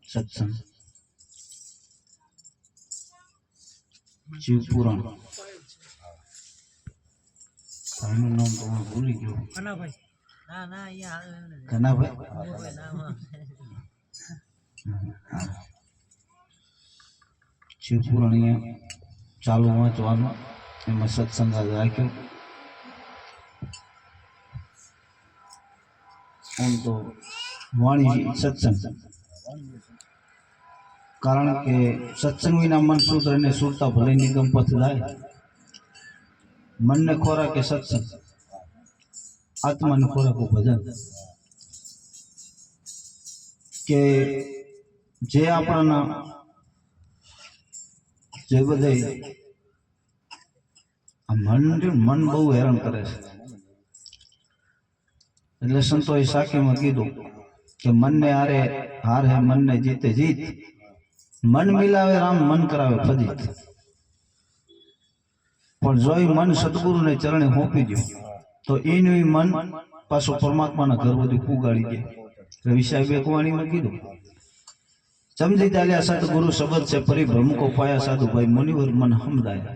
सत्संग शिव पुराण ભાઈનું નામ તો હું ભૂલી ગયો. કનાભાઈ. ના ના અહીંયા કનાભાઈ. શિવ પુરાણ અહીંયા ચાલુ વાંચવાનું, એમાં સત્સંગ રાખ્યો. આમ તો વાણી સત્સંગ, કારણ કે સત્સંગ વિના મન શુદ્ધ અને સુરતા ભલે નિગમ પથ જાય. મનને ખોરાકે સત્સંગ, આત્માને ખોરાકો ભજન. કે જે આપણાના જે બધે મન બહુ હેરાન કરે છે. એટલે સંતોએ સાખીમાં કીધું કે મનને હારે હાર હે, મનને જીતે જીત. મન મિલાવે રામ, મન કરાવે ફજીત. પણ જો મન સદગુરુને ચરણે સોંપી દો તો એનું મન પાછું પરમાત્માના ઘર બધું પુગાડી દે. રવિ સાહેબે વાણીમાં કીધું, સમજી ચાલ્યા સદગુરુ શબ્દ છે પરિભ્રમ કો પાયા સાધુભાઈ મુનિવર મન સમજાય.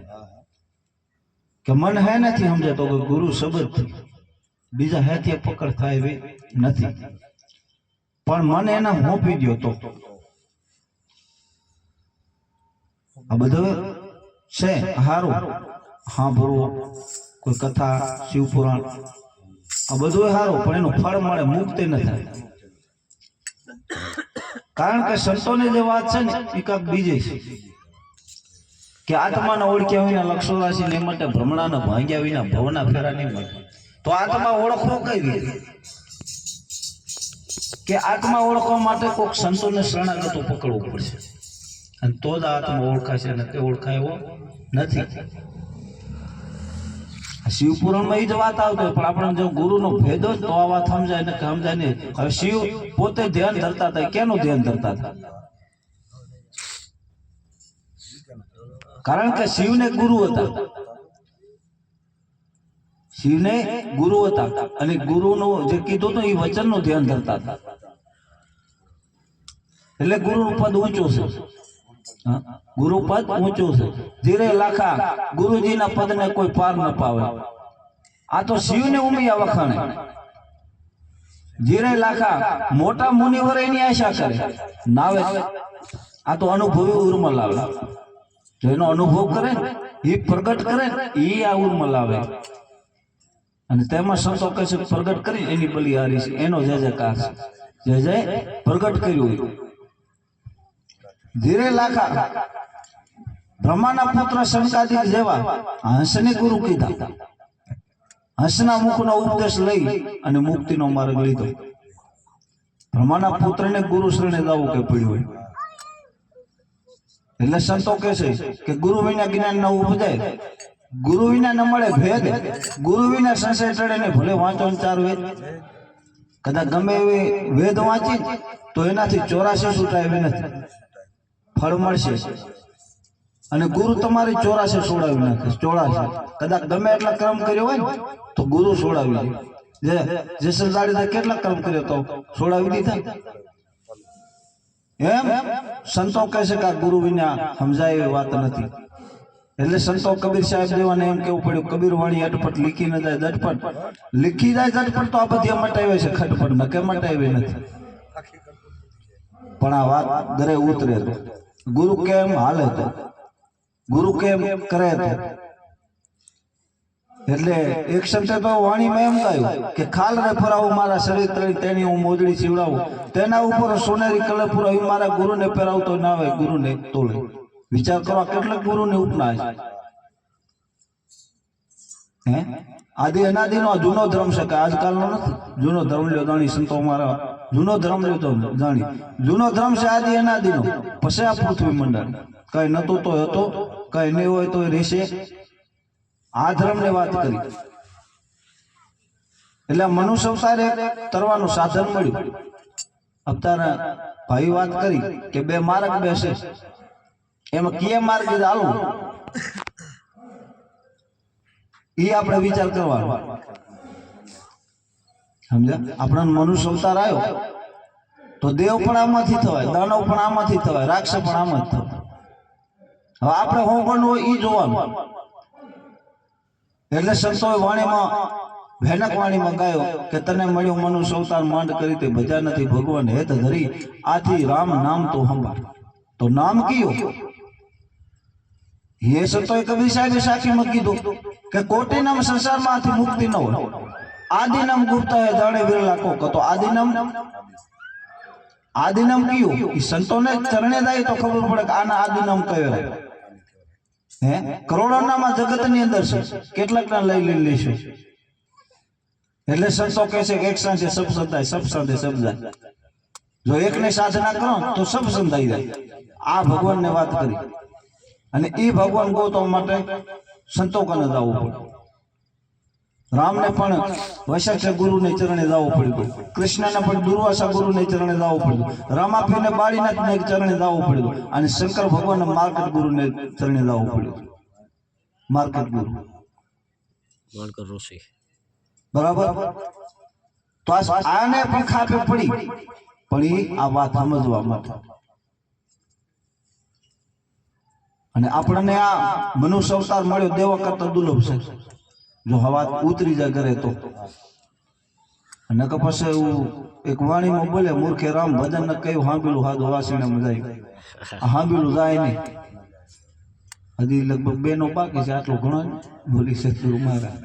કે મન હે નથી સમજે તો ગુરુ શબ્દ બીજા હેથી પકડ થાય એવી નથી. પણ મન એના સોંપી દો તો આ બધું છે હારું. હા ભરવો, કોઈ કથા, શિવ પુરાણ, આ બધું સારું, પણ એનું ફળ મળે, મુક્તિ ન થાય. કારણ કે સંતોની જે વાત છે ને એ કાંક બીજી છે. કે આત્માને ઓળખ્યા વિના લક્ષો રાશિ નહીં માટે, ભ્રમણાને ભાંગ્યા વિના ભવના ફેરા નહીં મળે. તો આત્મા ઓળખવો કઈ રીતે? કે આત્મા ઓળખવા માટે કોઈક સંતોને શરણાગતો પકડવું પડશે, અને તો જ આત્મા ઓળખાશે, અને તે ઓળખાય એવો નથી. શિવપુરાણમાં એ જ વાત આવતો હોય, પણ આપણે જો ગુરુનો ભેદ હોય તો આ વાત સમજાય ને સમજાય નહીં. હવે શિવ પોતે ધ્યાન ધરતા હતા, કેનું ધ્યાન ધરતા હતા? કારણ કે શિવને ગુરુ હતા, શિવને ગુરુ હતા, અને ગુરુનું જે કીધું હતું એ વચનનું ધ્યાન ધરતા હતા. એટલે ગુરુનું પદ ઊંચું છે, ગુરુ પદ ઊંચું છે. ધીરે લાખા ગુરુજીના પદને કોઈ પાર ન પાવે. આ તો શિવને ઉમિયા વખાણે. ધીરે લાખા મોટા મુનિવર એની આશા કરે નાવે. આ તો અનુભવી ઉર્મલ આવે. જો એનો અનુભવ કરે એ પ્રગટ કરે એ આ ઉર્મલ આવે. અને તેમાં સંતો કહે છે પ્રગટ કરી એની બલિહારી છે, એનો જય જયકાર છે. જય જય પ્રગટ કર્યું. ધીરે લાખા બ્રહ્માના પુત્ર શંકાદિક જેવા હંસને ગુરુ કીધા. હંસના મુખનો ઉપદેશ લઈ અને મુક્તિનો માર્ગ લીધો. બ્રહ્માના પુત્રને ગુરુ શરણે જવું કે પડ્યું. એટલે સંતો કહે છે કે ગુરુ વિના જ્ઞાન ન ઉપજાય, ગુરુ વિના ન મળે ભેદ, ગુરુ વિના સંશય ચડે ને. ભલે વાંચો ચાર વેદ, કદાચ ગમે એવી વેદ વાંચી તો એનાથી 84 છૂટાય એવી નથી, ફળ મળશે. અને ગુરુ તમારી 84 છોડાવી નાખે. 84 કદાચ ગમે એટલા કર્મ કર્યો હોય ને તો ગુરુ છોડાવી દે. જેસલ જાડેજા કેટલા કર્મ કર્યો તો છોડાવી દીધા. એમ સંતો કહે છે કે આ ગુરુ વિના સમજાય એવી વાત નથી. એટલે સંતો કબીર સાહેબ દેવાને એમ કેવું પડ્યું, કબીર વાણી અટપટ લીખી ન જાય ઝટપટ, લીખી જાય ઝટપટ તો આ બધી મટાવે છે ખટપટ, ન કે મટાવી નથી. પણ આ વાત ઘરે ઉતરે તો ગુરુ કેમ હાલે તો, ગુરુ કેમ કરે તો. એટલે એક સંતે તો વાણીમાં એમ કહ્યું કે ખાલ રે ફરાવું મારા શરીર તળી, તેની હું મોજડી સીવડાવું, તેના ઉપર સોનેરી કલર પુરાવી, મારા ગુરુને પહેરાવતો ના આવે ગુરુને તોલે. વિચાર કરો કેટલાક ગુરુને ઉપના છે. હે આદિ અનાદિનો જૂનો ધર્મ છે, કે આજકાલનો નથી. જૂનો ધર્મ લ્યો જાણી સંતો મારા, જૂનો ધર્મ લ્યો તો જાણી. જૂનો ધર્મ છે આદિ અનાદિનો. પછી આ પૃથ્વી મંડળ કઈ નતું તો હતો, કઈ નહીં હોય તો રહેશે. આ ધર્મને વાત કરી. એટલે મનુષ્ય અવતારે તરવાનું સાધન મળ્યું. અત્યારે ભાઈ વાત કરી કે બે માર્ગ બેસે, એમાં કયા માર્ગ ચાલુ એ આપણે વિચાર કરવાનો. સમજ્યા? આપણા મનુષ્ય અવતાર આવ્યો તો દેવ પણ આમાંથી થવાય, દાનવ પણ આમાંથી થવાય, રાક્ષસ પણ આમાં જ થવાય. હવે આપણે હું પણ હોય એ જોવાનું. એટલે સંતોએ વાણીમાં ભયાનક વાણીમાં ગાયો કે તને મળ્યું મનુષ્ય અવતાર માંડ કરી તે ભજા નથી ભગવાન હેત ધરી આથી રામ નામ તો સંભાળ. તો નામ કયું? હે સંતોએ કબીર સાહેબે સાખીમાં કીધું કે કોટી નામ સંસારમાંથી મુક્તિ ન હોય, આદિ નામ ગુપ્ત હે જાણે વિરલા કો. તો આદિ નામ કયું? એ સંતોને ચરણે જાય તો ખબર પડે કે આના આદિ નામ કયો. હે કરોડો નામ જગત ની અંદર છે, કેટલાક ના લઈ લઈશું. એટલે સંતો કહે છે કે એક સાથે સબ સંતાય, સબ સાથે સબ જાય. જો એકને સાધના કરો તો સબ સંતાઈ જાય. આ ભગવાન ને વાત કરી. અને એ ભગવાન ગોતવા માટે સંતો કને જવું પડે. રામને પણ વૈશાખ ગુરુને ચરણે જવું પડ્યું, કૃષ્ણને પણ દુર્વાસા ગુરુને ચરણે જવું પડ્યું, રામાપીને બાળીનાથને ચરણે જવું પડ્યું, અને શંકર ભગવાનને માર્કેટ ગુરુને ચરણે જવું પડ્યું. માર્કેટ ગુરુ ઋષિ, બરાબર. તો આને પણ ખાપે પડી, પણ એ આ વાત સમજવા માટે. અને આપણને આ મનુષ્ય અવતાર મળ્યો દેવા કરતા દુર્લભ છે. જો હવા ઉતરી જાય કરે તો. અને પછી એવું એક વાણીમાં બોલે મૂર્ખે રામ ભજન ને કયું હાંભેલું હાદો વાસીને મજાય. હાંભેલું જાય નહીં. હજી લગભગ 2 નો બાકી છે. આટલું ઘણો બોલી સદગુરુ મહારાજ.